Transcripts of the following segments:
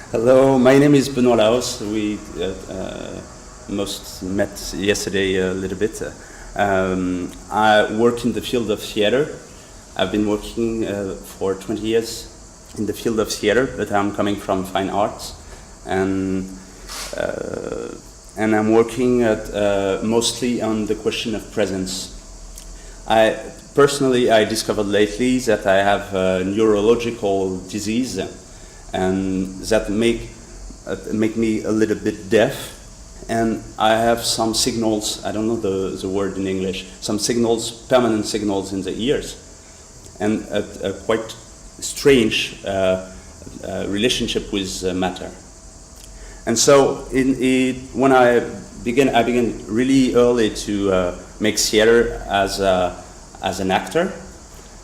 Hello, my name is Benoît Laos. We most met yesterday a little bit. I work in the field of theater. I've been working for 20 years in the field of theater, but I'm coming from fine arts, and I'm working mostly on the question of presence. I discovered lately that I have a neurological disease, and that make me a little bit deaf, and I have some signals, I don't know the word in English, some signals, permanent signals in the ears, and a quite strange relationship with matter. And so when I began really early to make theater as an actor,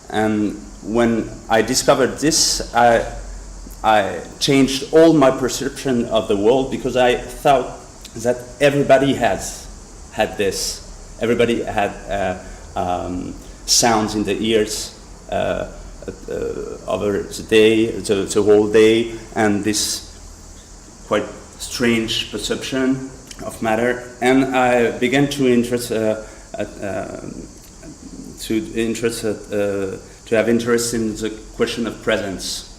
and when I discovered this, I changed all my perception of the world, because I thought that everybody had this. Everybody had sounds in the ears over the day, the whole day, and this quite strange perception of matter. And I began to have interest in the question of presence.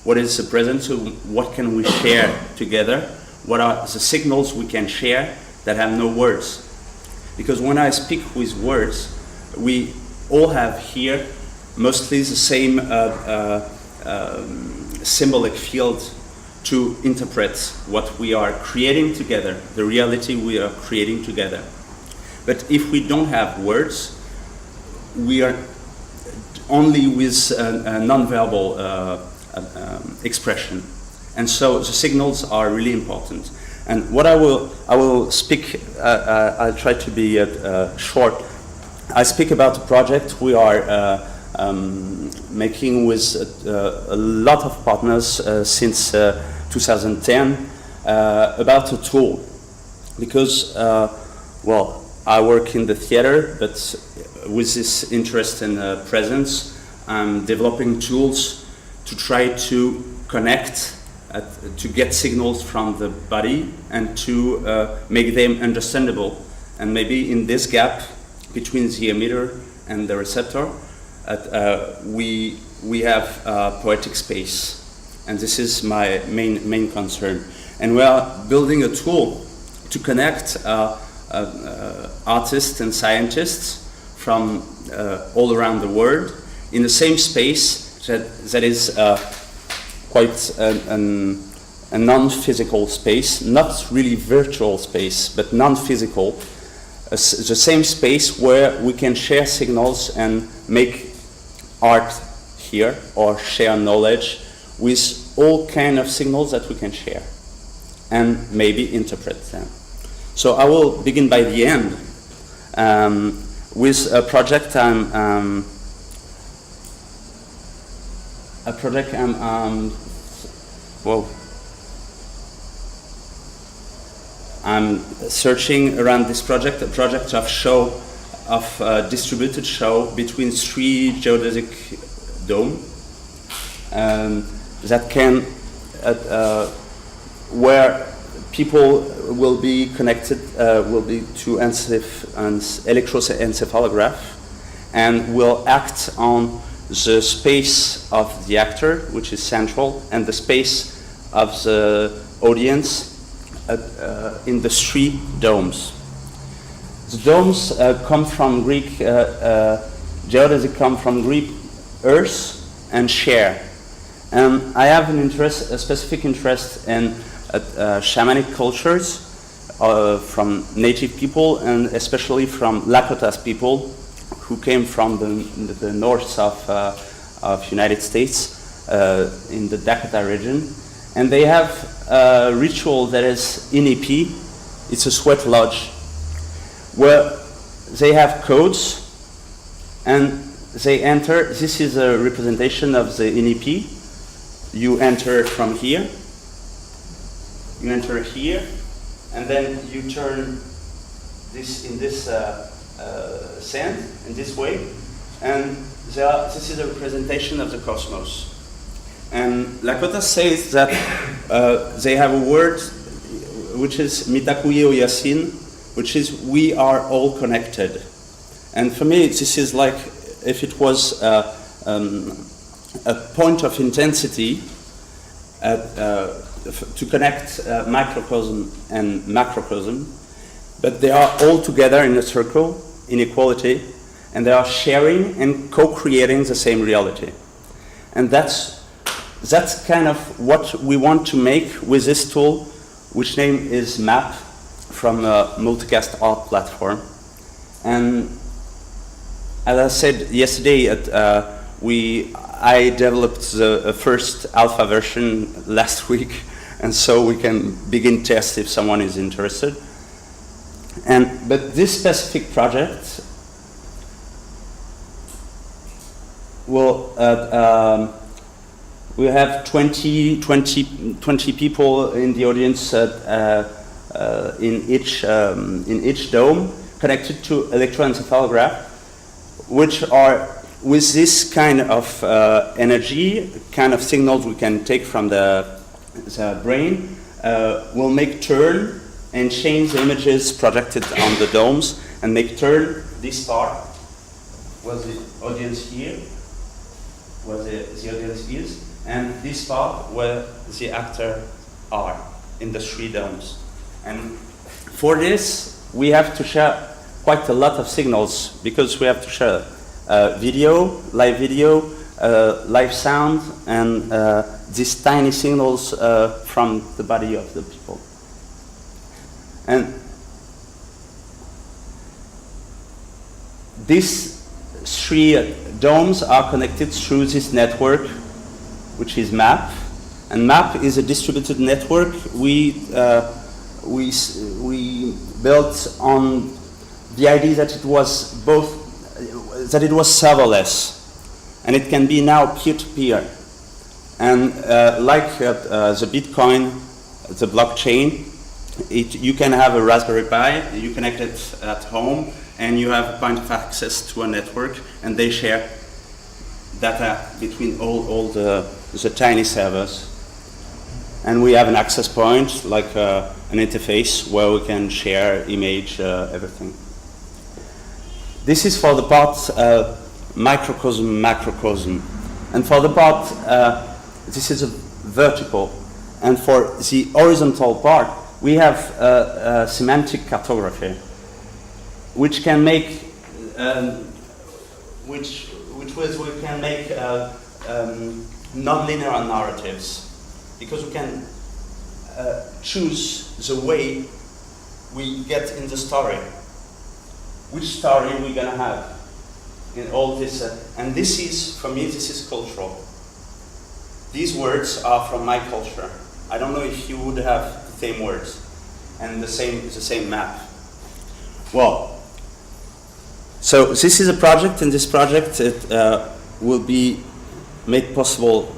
What is the presence? What can we share together? What are the signals we can share that have no words? Because when I speak with words, we all have here mostly the same symbolic field to interpret what we are creating together, the reality we are creating together. But if we don't have words, we are only with a non-verbal expression, and so the signals are really important. And what I will speak, I'll try to be short. I speak about a project we are making with a lot of partners since 2010 about a tool, because I work in the theater, but with this interest in presence, I'm developing tools to try to connect, to get signals from the body and to make them understandable. And maybe in this gap between the emitter and the receptor, we have poetic space. And this is my main concern. And we are building a tool to connect artists and scientists from all around the world in the same space that is quite a non-physical space, not really virtual space, but non-physical, the same space where we can share signals and make art here, or share knowledge with all kind of signals that we can share and maybe interpret them. So I will begin by the end with a project I'm searching around this project, a project of distributed show between 3 geodesic domes that can, where people will be connected, will be to electroencephalograph, and will act on the space of the actor, which is central, and the space of the audience in the 3 domes. The domes come from Greek, geodesic come from Greek earth and share. And I have a specific interest in shamanic cultures from native people, and especially from Lakotas people who came from the north of United States in the Dakota region. And they have a ritual that is Inipi. It's a sweat lodge where they have codes and they enter. This is a representation of the Inipi. You enter from here, you enter here, and then you turn this in this sand in this way, and this is a representation of the cosmos. And Lakota says that they have a word which is Mitakuye Oyasin, which is we are all connected. And for me, this is like if it was a point of intensity to connect microcosm and macrocosm, but they are all together in a circle, in equality, and they are sharing and co-creating the same reality. And that's kind of what we want to make with this tool, which name is MAP, from a multicast art platform. And as I said yesterday, I developed the first alpha version last week, and so we can begin test if someone is interested. But this specific project will we have 20 people in the audience in each dome connected to electroencephalograph, which are with this kind of energy, kind of signals we can take from the brain, will make turn and change the images projected on the domes and make turn this part where the audience here, where the audience is, and this part where the actors are in the 3 domes. And for this, we have to share quite a lot of signals because we have to share video, live sound, and these tiny signals from the body of the people. And these 3 domes are connected through this network, which is MAP. And MAP is a distributed network we built on the idea that it was serverless, and it can be now peer-to-peer. And like the Bitcoin, the blockchain, you can have a Raspberry Pi, you connect it at home, and you have a point of access to a network, and they share data between all the tiny servers. And we have an access point, like an interface where we can share image, everything. This is for the part microcosm, macrocosm. And for the part, this is a vertical. And for the horizontal part, we have semantic cartography, which can make, which ways we can make non-linear narratives, because we can choose the way we get in the story. Which story we're gonna have in all this, and this is, for me, this is cultural. These words are from my culture. I don't know if you would have the same words and the same map. Well, so this is a project, and this project will be made possible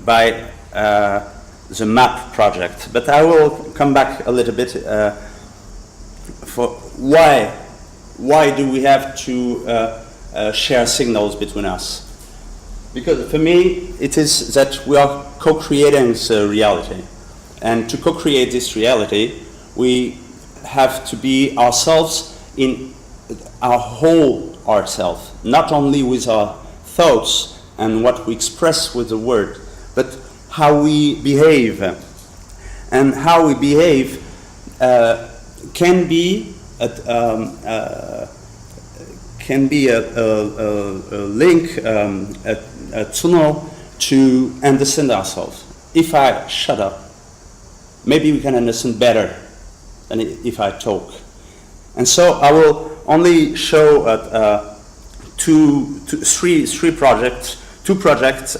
by the MAP project. But I will come back a little bit for why do we have to share signals between us? Because for me, it is that we are co-creating the reality. And to co-create this reality, we have to be ourselves in our whole ourselves, not only with our thoughts and what we express with the word, but how we behave. And how we behave can be a link, a tunnel to understand ourselves. If I shut up, maybe we can understand better than if I talk. And so I will only show three projects. 2 projects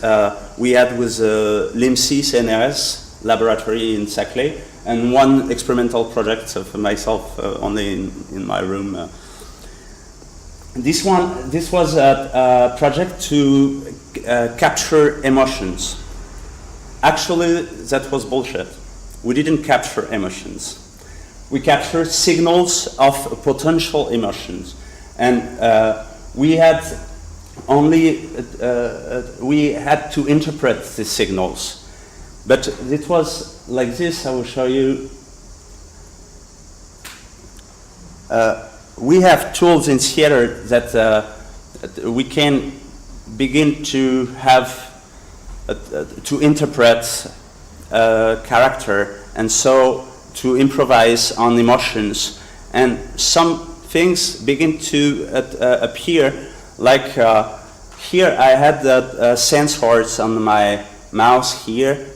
we had with LIMSI CNRS laboratory in Saclay, and 1 experimental project of myself only in my room. This was a project to capture emotions. Actually, that was bullshit. We didn't capture emotions. We captured signals of potential emotions. And we had only we had to interpret the signals. But it was like this. I will show you. We have tools in theater that we can begin to have to interpret character, and so to improvise on emotions, and some things begin to appear. Like here, I had the sensors on my mouse here.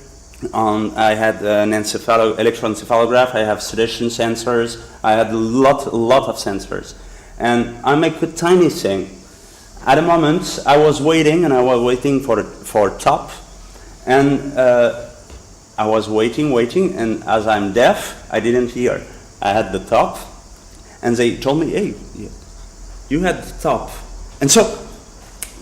I had an electroencephalograph. I have sedation sensors. I had a lot of sensors, and I make a tiny thing. At a moment, I was waiting, and I was waiting for top, and I was waiting, and as I'm deaf, I didn't hear. I had the top, and they told me, "Hey, you had the top," and so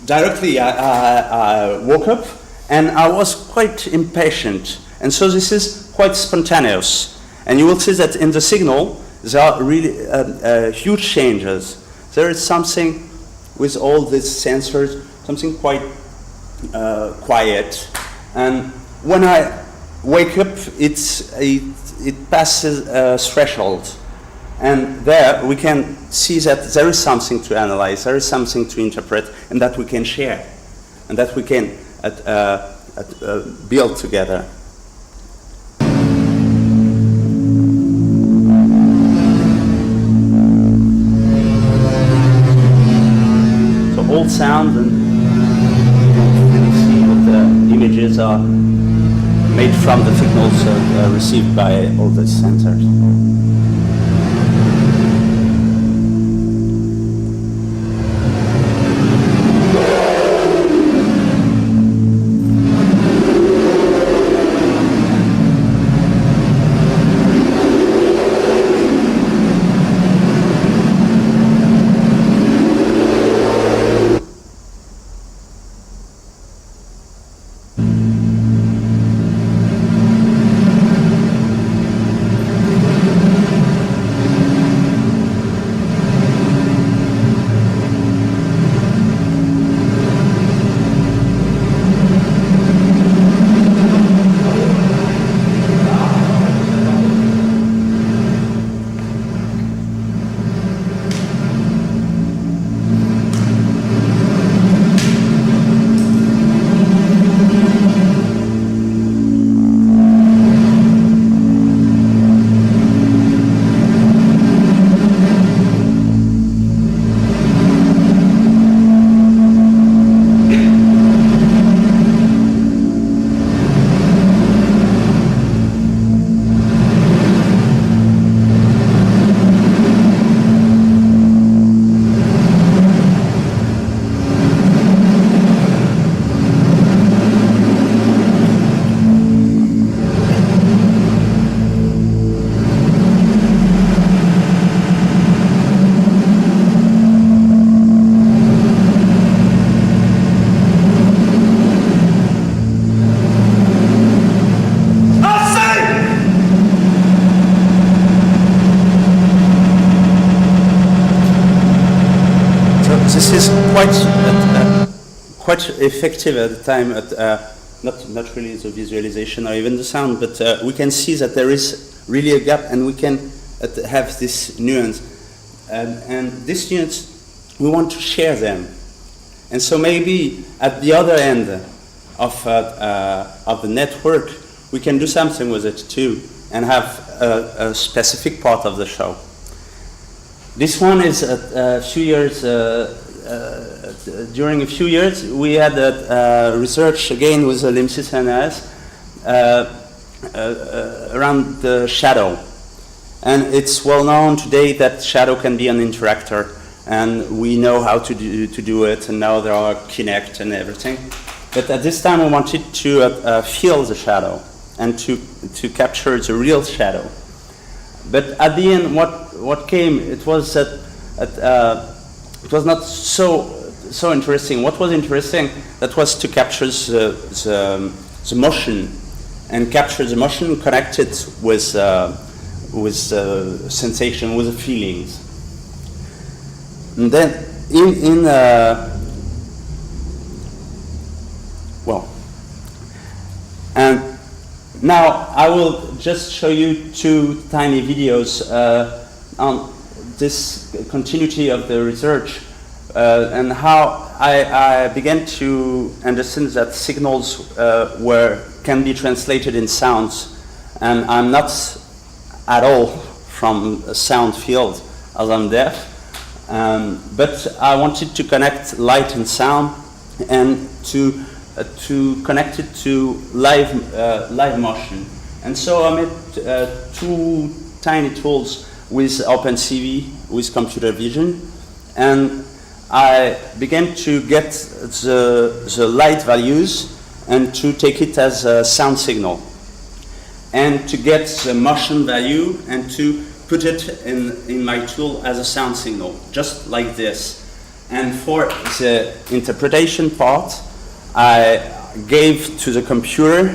directly I woke up, and I was quite impatient, and so this is quite spontaneous, and you will see that in the signal there are really huge changes. There is something with all these sensors, something quite quiet, and when I wake up, it passes a threshold, and there we can see that there is something to analyze, there is something to interpret, and that we can share, and that we can build together. So all sound, and you can see that the images are made from the signals received by all the sensors. This is quite effective at the time. Not really the visualization or even the sound, but we can see that there is really a gap, and we can have this nuance. And this nuance, we want to share them. And so maybe at the other end of the network, we can do something with it too, and have a specific part of the show. This one is a few years. During a few years, we had research again with Limsys NS around the shadow, and it's well known today that shadow can be an interactor, and we know how to do it, and now there are Kinect and everything. But at this time, we wanted to feel the shadow and to capture the real shadow. But at the end, what came, it was that it was not so interesting. What was interesting, that was to capture the motion, and capture the motion connected with sensation, with the feelings. And then well. And now I will just show you two tiny videos on this continuity of the research and how I began to understand that signals can be translated in sounds. And I'm not at all from a sound field, as I'm deaf. But I wanted to connect light and sound and to connect it to live motion. And so I made two tiny tools with OpenCV, with computer vision, and I began to get the light values and to take it as a sound signal, and to get the motion value and to put it in my tool as a sound signal, just like this. And for the interpretation part, I gave to the computer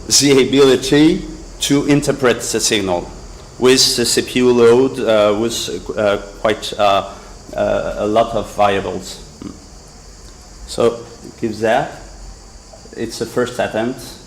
the ability to interpret the signal with the CPU load, with quite a lot of variables. So it gives that. It's the first attempt.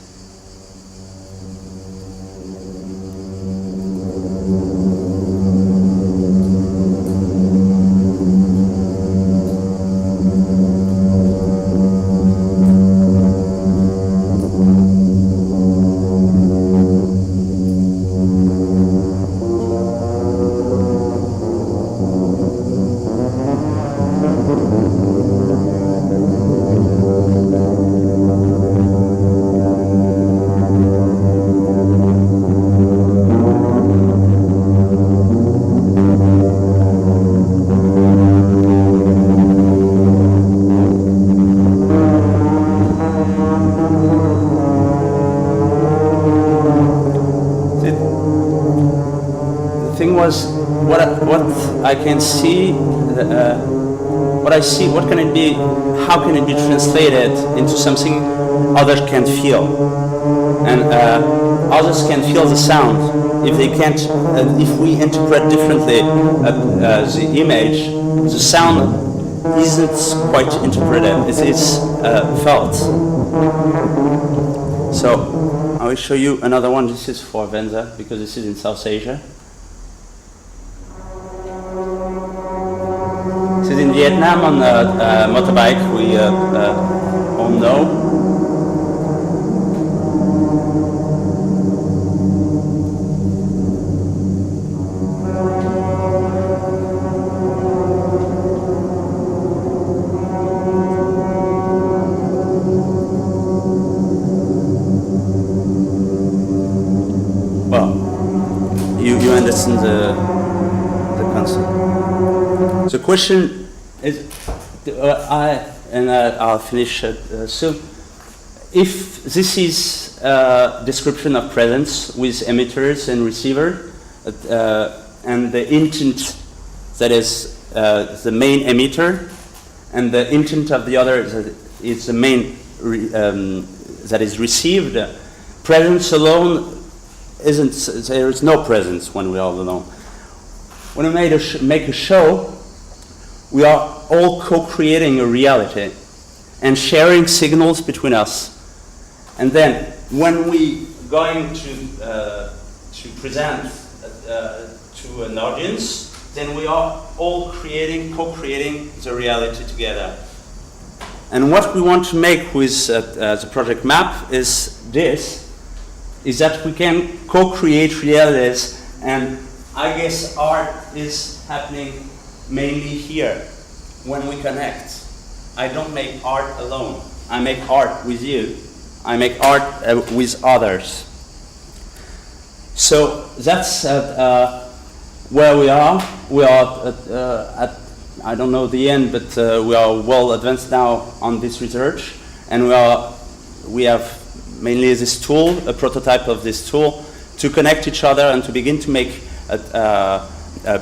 What I can see, what I see, what can it be, how can it be translated into something others can feel? And others can feel the sound. If they can't, if we interpret differently the image, the sound isn't quite interpreted, it's felt. So I will show you another one. This is for Venza, because this is in South Asia. This is in Vietnam on a motorbike we all know. Well, you understand the concept. The question is, I'll finish soon. If this is a description of presence with emitters and receiver, and the intent that is the main emitter, and the intent of the other is the main that is received, presence alone isn't. There is no presence when we are alone. When we make a show, we are all co-creating a reality and sharing signals between us. And then, when we going to present to an audience, then we are all co-creating the reality together. And what we want to make with the project map is that we can co-create realities, and I guess art is happening mainly here when we connect. I don't make art alone. I make art with you. I make art with others. So that's where we are. We are at I don't know the end, but we are well advanced now on this research, and we have mainly this tool, a prototype of this tool, to connect each other and to begin to make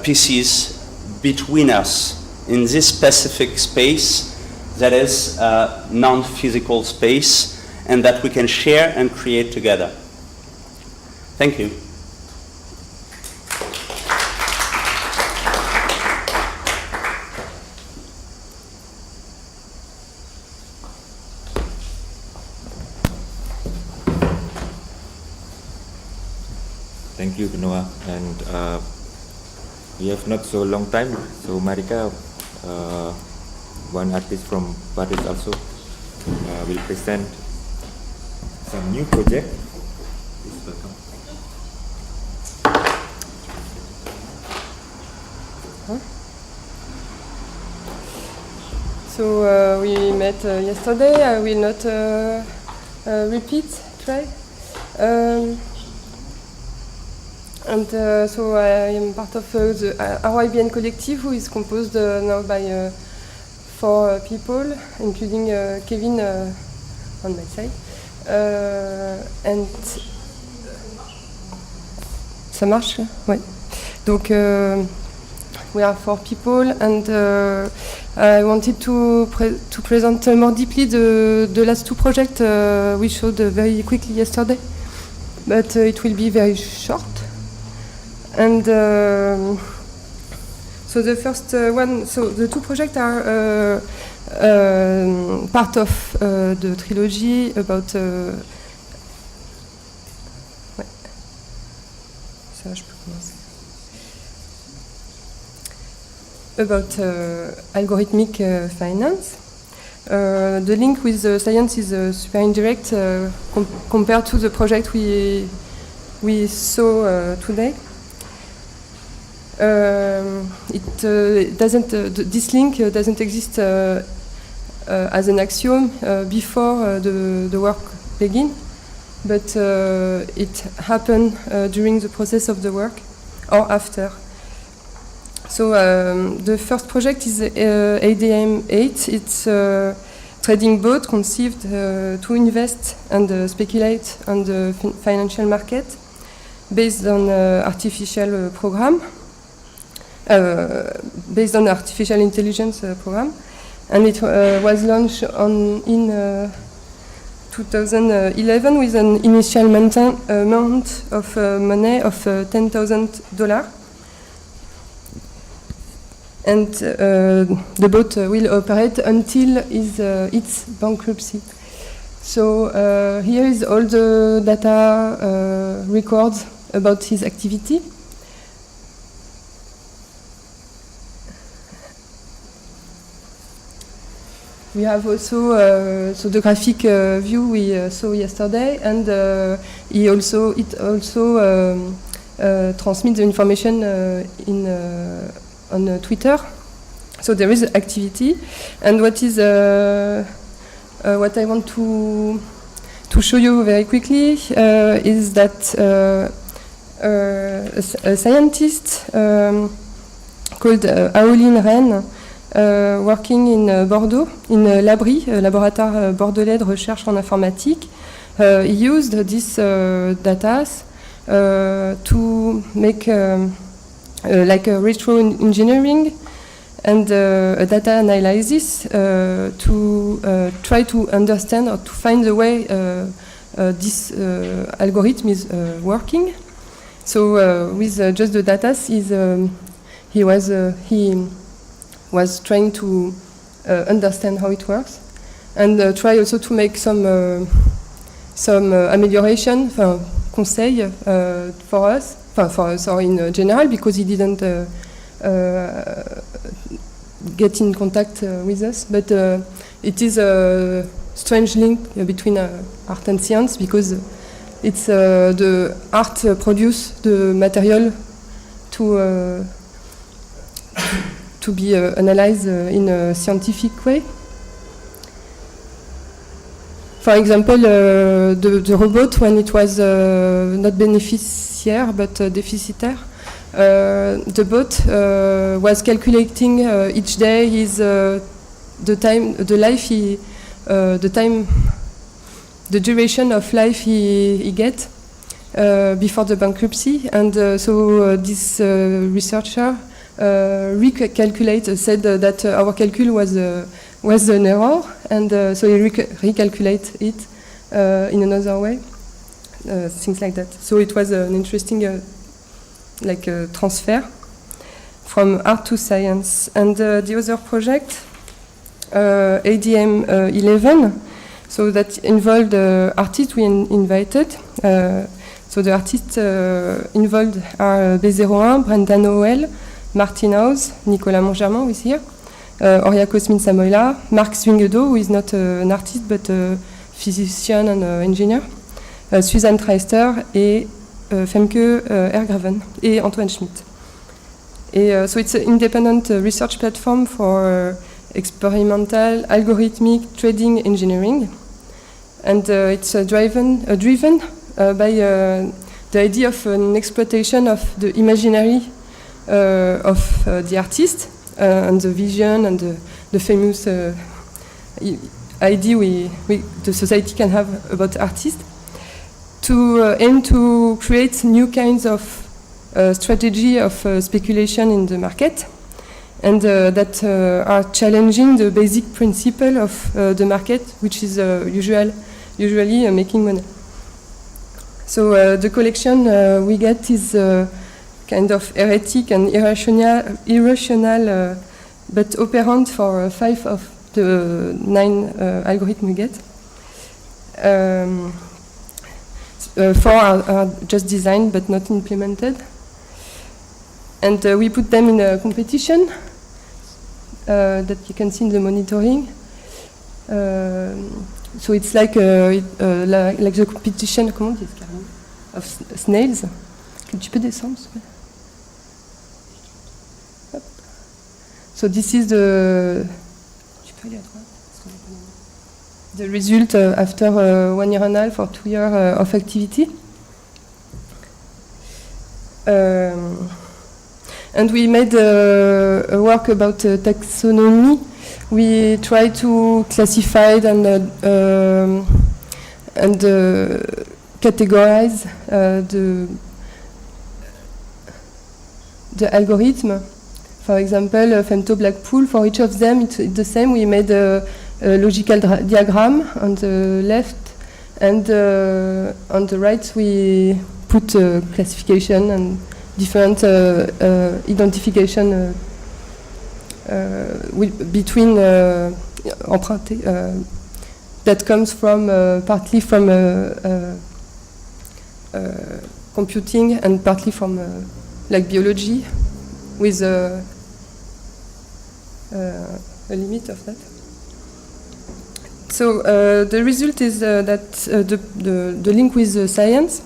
pieces between us in this specific space that is non-physical space, and that we can share and create together. Thank you. Thank you, Noah. And we have not so long time, so Marika, one artist from Paris also, will present some new project. Please welcome. So we met yesterday. I will not repeat, try. So I am part of the RYBN collective, who is composed now by 4 people, including Kevin on my side. And ça marche? Ouais. Donc we are 4 people, and I wanted to present more deeply the last 2 projects we showed very quickly yesterday, but it will be very short. And so the first one, so the 2 projects are part of the trilogy about. Ouais. Ça, je peux commencer. About algorithmic finance. The link with science is super indirect compared to the project we saw today. This link doesn't exist as an axiom before the work begin, but it happened during the process of the work or after. So the first project is ADM8. It's a trading boat conceived to invest and speculate on the financial market based on artificial program. Based on artificial intelligence program, and it was launched in 2011 with an initial amount of money of $10,000, and the boat will operate until its bankruptcy. So here is all the data records about his activity. We have also so the graphic view we saw yesterday, and it also transmits the information on Twitter. So there is activity, and what I want to show you very quickly is that a scientist called Aoline Rennes, working in Bordeaux, in l'Abri, laboratoire bordelais de recherche en informatique, used this data to make like a retro engineering and a data analysis to try to understand or to find the way this algorithm is working. So with just the data, he was trying to understand how it works, and try also to make some amelioration, conseil for us or in general, because he didn't get in contact with us. But it is a strange link between art and science, because it's the art produce the material to be analyzed in a scientific way. For example, the robot, when it was not beneficiaire but deficitaire, the bot was calculating each day the duration of life he get before the bankruptcy, and so this researcher said that our calcul was an error, and so he recalculate it in another way, things like that. So it was an interesting transfer from art to science. And the other project, ADM 11, so that involved artists we invited. So the artists involved are B01, Brendan Howell, Martin House, Nicolas Montgermain, who is here, Horia Cosmin Samoila, Marc Swingedo, who is not an artist but a physician and engineer, Suzanne Treister et Femke Ergraven et Antoine Schmidt. So it's an independent research platform for experimental algorithmic trading engineering, and it's driven by the idea of an exploitation of the imaginary of the artist and the vision and the famous idea the society can have about artists, to aim to create new kinds of strategy of speculation in the market, and that are challenging the basic principle of the market, which is usually making money. So the collection we get is kind of heretic and irrational, but operant for 5 of the 9 algorithms we get. 4 are just designed but not implemented. And we put them in a competition that you can see in the monitoring. So it's like the competition, comment on dit, of snails. Tu peux descendre, s'il te plaît? Hop. So this is the. Tu peux aller à droite, parce qu'on n'a pas le nom. The result after 1 year and a half or 2 years of activity. And we made a work about taxonomy. We try to classify and categorize the algorithm. For example, femto black pool, for each of them it's the same. We made a logical diagram on the left, and on the right we put classification and different identification between emprunté that comes from partly from computing and partly from like biology, with a limit of that. So the result is that the link with science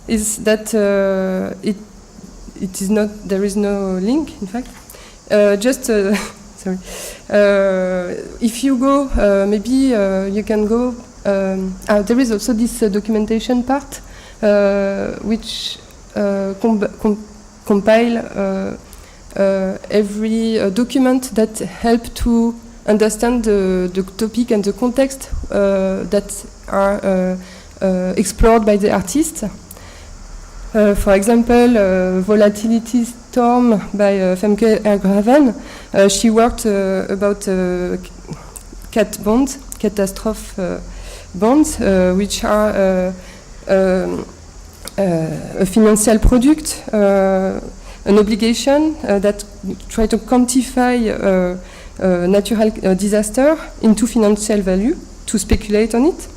is that it is not, there is no link, in fact. Just sorry. If you go, maybe you can go. There is also this documentation part, which compile every document that help to understand the topic and the context that are explored by the artist. For example, Volatility Storm by Femke Ergraven. She worked about cat bonds, catastrophe bonds, which are a financial product, an obligation that try to quantify natural disaster into financial value to speculate on it.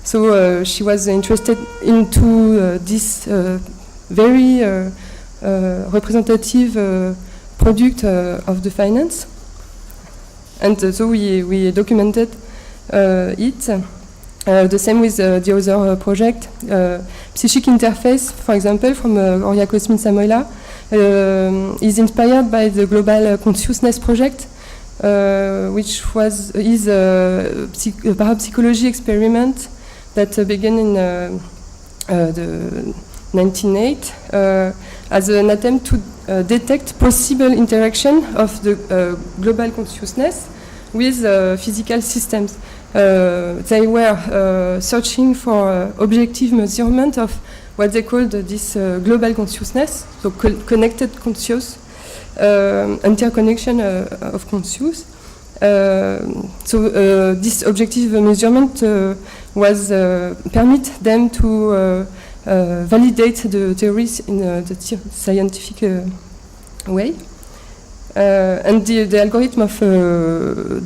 So she was interested into this very representative product of the finance, and so we documented it. The same with the other project, Psychic Interface, for example, from Horia Cosmin Samoila, is inspired by the Global Consciousness project, which is a parapsychology experiment that began in the 1908 as an attempt to detect possible interaction of the global consciousness with physical systems. They were searching for objective measurement of what they called this global consciousness, so connected conscious, interconnection of conscious. So this objective measurement was permit them to validate the theories in the scientific way. And the algorithm of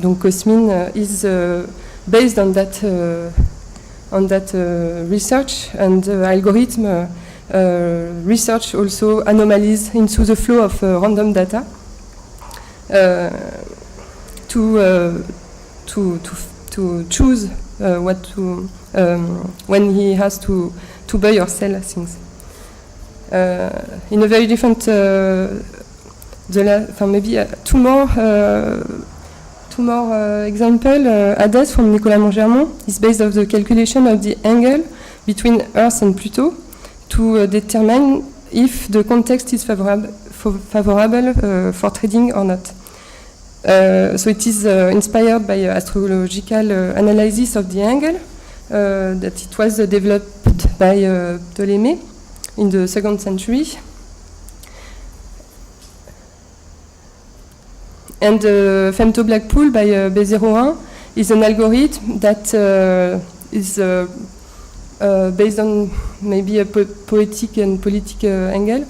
donc Cosmin is based on that on that research, and the algorithm research also anomalies into the flow of random data to choose what to when he has to buy or sell things. In a very different, maybe two more example. Hades from Nicolas Mongermont is based on the calculation of the angle between Earth and Pluto to determine if the context is favorable for trading or not. So it is inspired by astrological analysis of the angle that it was developed by Ptolemy in the 2nd century. And Femto Black Pool by B01 is an algorithm that is based on maybe a poetic and political angle,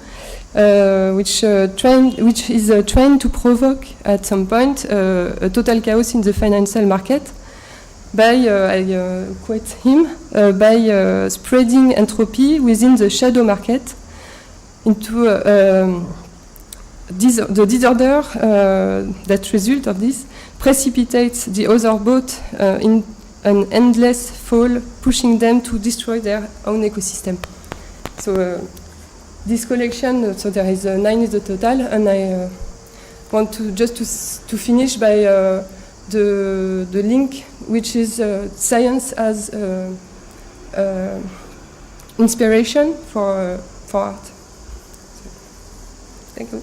which is trained to provoke at some point a total chaos in the financial market by, I quote him, by spreading entropy within the shadow market into the disorder that result of this precipitates the other boat in an endless fall, pushing them to destroy their own ecosystem. So this collection, so there is 9 in the total, and I want to just to finish by the link, which is science as inspiration for art. So, thank you.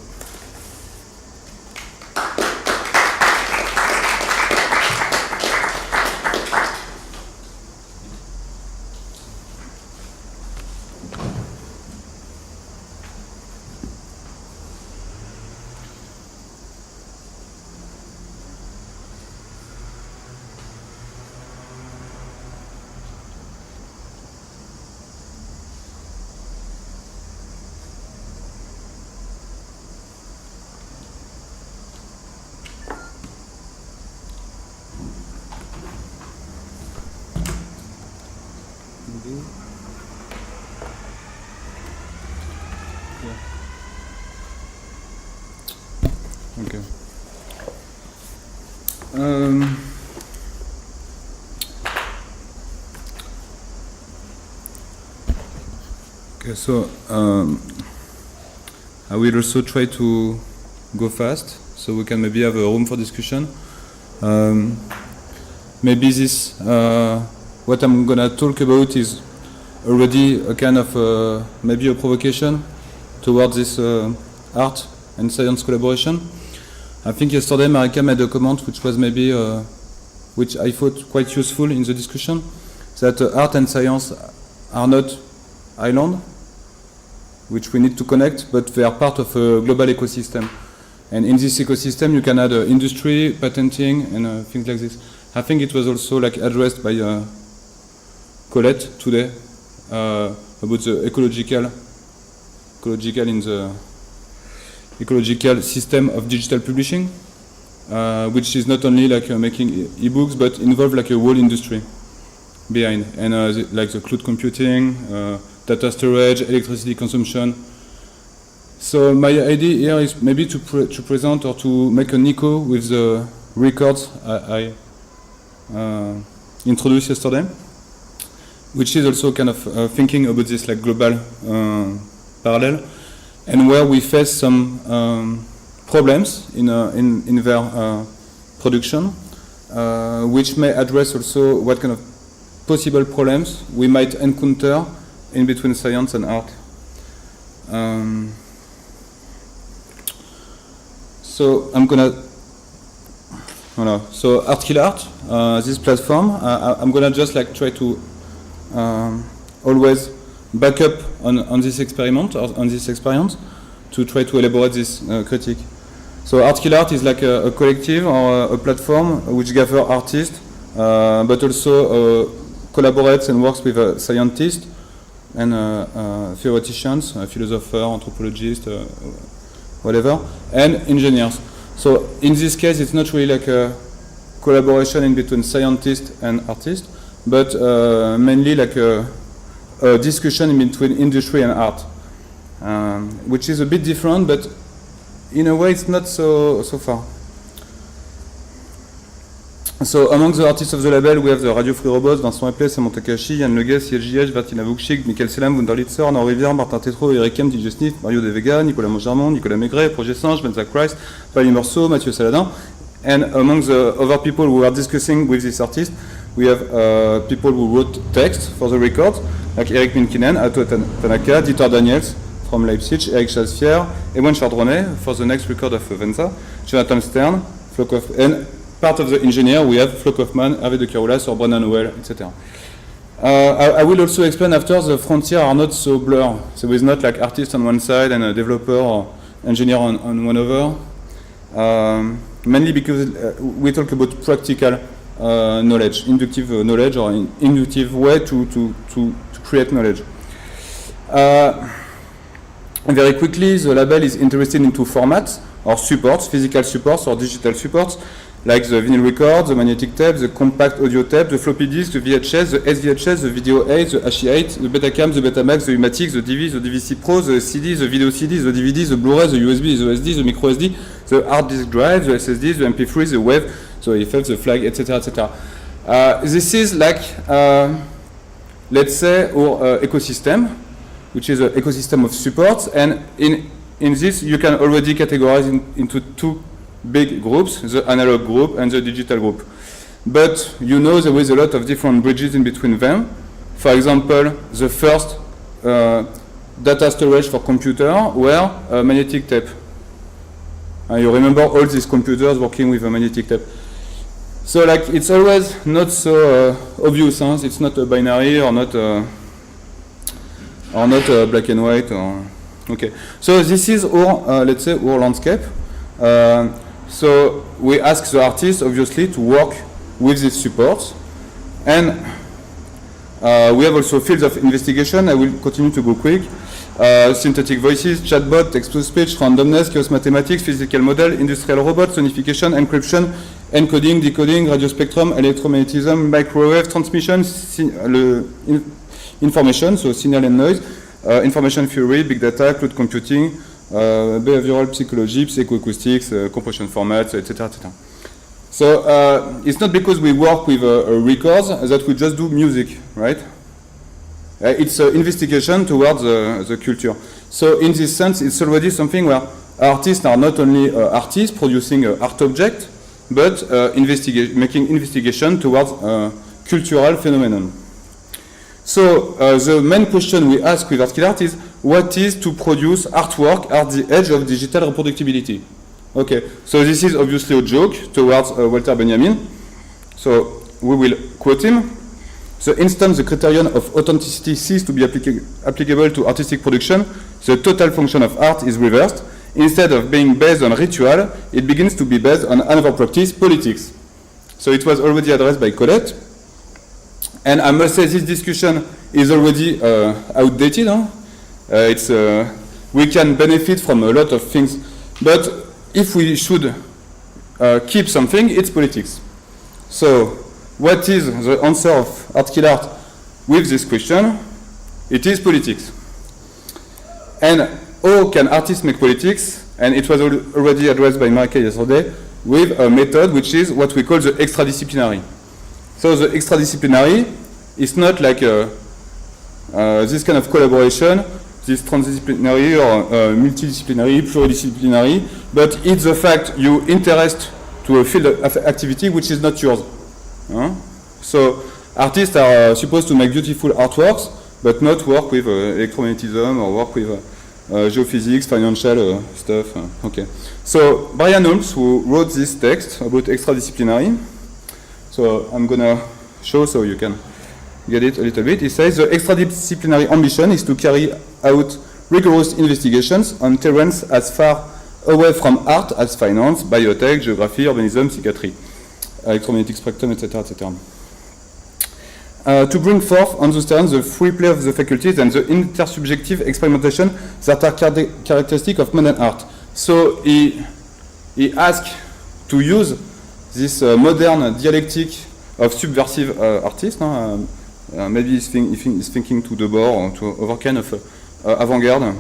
Okay. Okay, so I will also try to go fast, so we can maybe have a room for discussion. Maybe this, what I'm gonna talk about is already a kind of maybe a provocation towards this art and science collaboration. I think yesterday Marika made a comment which was maybe, which I thought quite useful in the discussion, that art and science are not island, which we need to connect, but they are part of a global ecosystem. And in this ecosystem you can add industry, patenting, and things like this. I think it was also like addressed by Colette today about the ecological system of digital publishing, which is not only like making e-books, but involve like a whole industry behind, and like the cloud computing, data storage, electricity consumption. So my idea here is maybe to present or to make an echo with the records I introduced yesterday, which is also kind of thinking about this like global parallel, and where we face some problems in their production, which may address also what kind of possible problems we might encounter in between science and art. So I'm gonna, so ArtKillArt, this platform, I'm gonna just like try to always back up on this experiment or on this experience to try to elaborate this critique. So ArtKillArt is like a collective or a platform which gathers artists, but also collaborates and works with scientists and theoreticians, philosophers, anthropologists, whatever, and engineers. So in this case, it's not really like a collaboration in between scientists and artists, but mainly like a discussion between industry and art, which is a bit different, but in a way it's not so far. So among the artists of the label, we have the Radio Free Robots, Vincent Epley, Simon Takahashi, Yann Legues, YLJH, Vatina Vukchik, Michael Selam, Wunderlitzer, Nord Rivière, Martin Tétrault, Eric M, DJ Sniff, Mario De Vega, Nicolas Mongermont, Nicolas Maigret, Projet Singe, Benza Christ, Pauli Morceau, Mathieu Saladin. And among the other people who are discussing with this artist, we have people who wrote text for the record, like Eric Minkinen, Ato Tanaka, Dieter Daniels from Leipzig, Eric Chasfier, Ewan Chardronnet for the next record of Venza, Jonathan Stern, and part of the engineer, we have Flo Kaufman, Hervé de Carolas, or Brennan Noel, etc. I will also explain after the frontiers are not so blurred. So it's not like artist on one side and a developer or engineer on one other. Mainly because we talk about practical knowledge, inductive knowledge, or inductive way to create knowledge. Very quickly, the label is interested into formats or supports, physical supports or digital supports, like the vinyl record, the magnetic tape, the compact audio tape, the floppy disk, the VHS, the SVHS, the Video 8, the HE8, the Betacam, the Betamax, the U-Matic, the DV, the DVC Pro, the CD, the Video CD, the DVD, the Blu-ray, the USB, the SD, the micro SD, the hard disk drive, the SSD, the MP3, the WAV, the EFF, the flag, etc., etc. This is like, let's say, our ecosystem, which is an ecosystem of supports, and in this you can already categorize into two big groups, the analog group and the digital group. But you know there is a lot of different bridges in between them. For example, the first data storage for computer were magnetic tape. You remember all these computers working with a magnetic tape. So like it's always not so obvious, huh? It's not a binary or not black and white. Okay. So this is our, let's say, our landscape. So we ask the artist, obviously, to work with these supports. And we have also fields of investigation. I will continue to go quick. Synthetic voices, chatbot, text-to-speech, randomness, chaos mathematics, physical model, industrial robots, sonification, encryption, encoding, decoding, radio spectrum, electromagnetism, microwave transmission, information, so signal and noise, information theory, big data, cloud computing, behavioral psychology, psychoacoustics, compression formats, etc., etc. So it's not because we work with records that we just do music, right? It's an investigation towards the culture. So in this sense, it's already something where artists are not only artists producing an art object, but making investigation towards cultural phenomenon. So the main question we ask with Artkill Art is, what is to produce artwork at the edge of digital reproducibility? Okay, so this is obviously a joke towards Walter Benjamin. So we will quote him. The instant the criterion of authenticity ceases to be applicable to artistic production, the total function of art is reversed. Instead of being based on ritual, it begins to be based on another practice, politics. So it was already addressed by Colette. And I must say this discussion is already outdated. Huh? We can benefit from a lot of things, but if we should keep something, it's politics. So what is the answer of Artkill Art with this question? It is politics. And how can artists make politics? And it was already addressed by Marika yesterday, with a method which is what we call the extradisciplinary. So the extradisciplinary is not like this kind of collaboration, this transdisciplinary or multidisciplinary, pluridisciplinary, but it's the fact you interest to a field of activity which is not yours. So artists are supposed to make beautiful artworks, but not work with electromagnetism or work with geophysics, financial stuff. Okay. So Brian Holmes, who wrote this text about extradisciplinary, so I'm gonna show so you can get it a little bit. He says the extradisciplinary ambition is to carry out rigorous investigations on terrains as far away from art as finance, biotech, geography, urbanism, psychiatry, electromagnetic spectrum, etc., etc. To bring forth on those terrains the free play of the faculties and the intersubjective experimentation that are characteristic of modern art. So he asked to use this modern dialectic of subversive artists. Maybe he's thinking to Debord or to other kind of avant-garde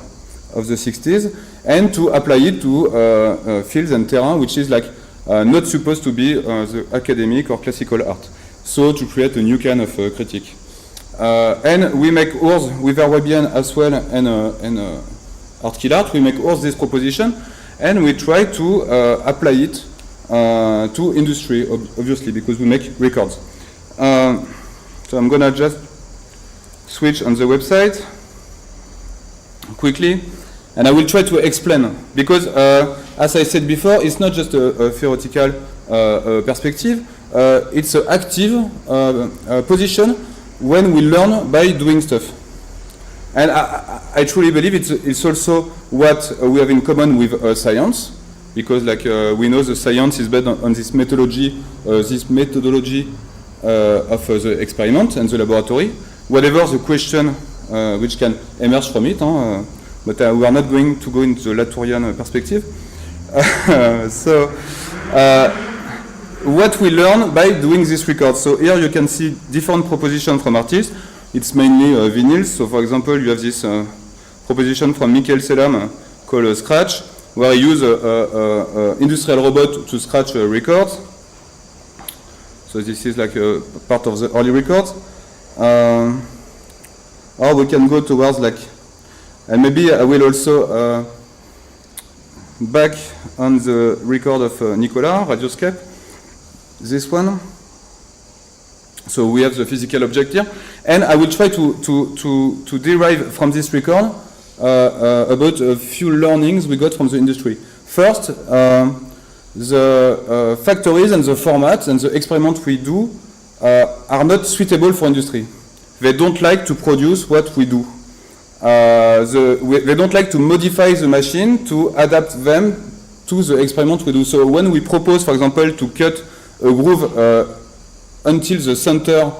of the 60s, and to apply it to fields and terrain which is like not supposed to be the academic or classical art. So to create a new kind of critique. And we make ours with Arabian as well and Art Kill Art. We make ours this proposition, and we try to apply it to industry, obviously, because we make records. So I'm gonna just switch on the website quickly, and I will try to explain, because as I said before, it's not just a theoretical perspective, it's an active position when we learn by doing stuff. And I truly believe it's also what we have in common with science, because like we know the science is based on this methodology of the experiment and the laboratory, whatever the question which can emerge from it, but we are not going to go into the Latourian perspective. So what we learn by doing this record. So here you can see different propositions from artists. It's mainly vinyls. So for example, you have this proposition from Michael Selam called Scratch, where he used an industrial robot to scratch records. So this is like a part of the early records. Or we can go towards like, and maybe I will also back on the record of Nicolas, Radioscape, this one. So we have the physical object here, and I will try to derive from this record about a few learnings we got from the industry. First, the factories and the formats and the experiments we do are not suitable for industry. They don't like to produce what we do. They don't like to modify the machine to adapt them to the experiment we do. So when we propose, for example, to cut a groove until the center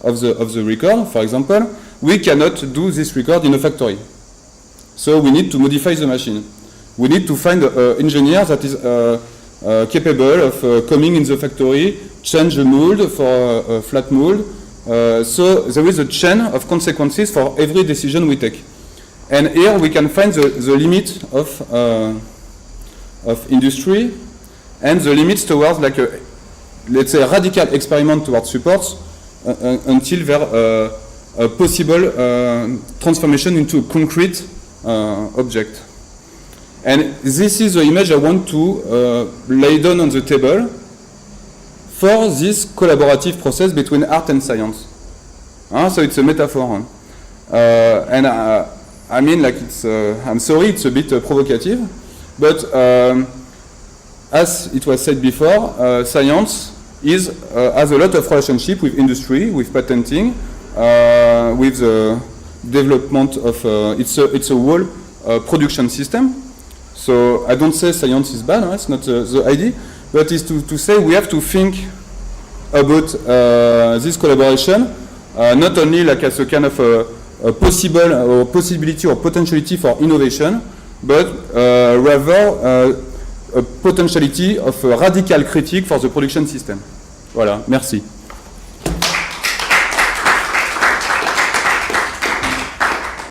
of the record, for example, we cannot do this record in a factory. So we need to modify the machine. We need to find an engineer that is capable of coming in the factory, change the mold for a flat mold. So there is a chain of consequences for every decision we take. And here we can find the limit of industry and the limits towards like a, let's say, radical experiment towards supports until there a possible transformation into a concrete object. And this is the image I want to lay down on the table for this collaborative process between art and science. So it's a metaphor. And I mean, like, it's, I'm sorry, it's a bit provocative, but as it was said before, science has a lot of relationship with industry, with patenting, with the development of, it's a whole production system. So I don't say science is bad, it's not the idea, but it's to say we have to think about this collaboration, not only like as a kind of a possible or possibility or potentiality for innovation, but rather a potentiality of a radical critique for the production system. Voilà, merci.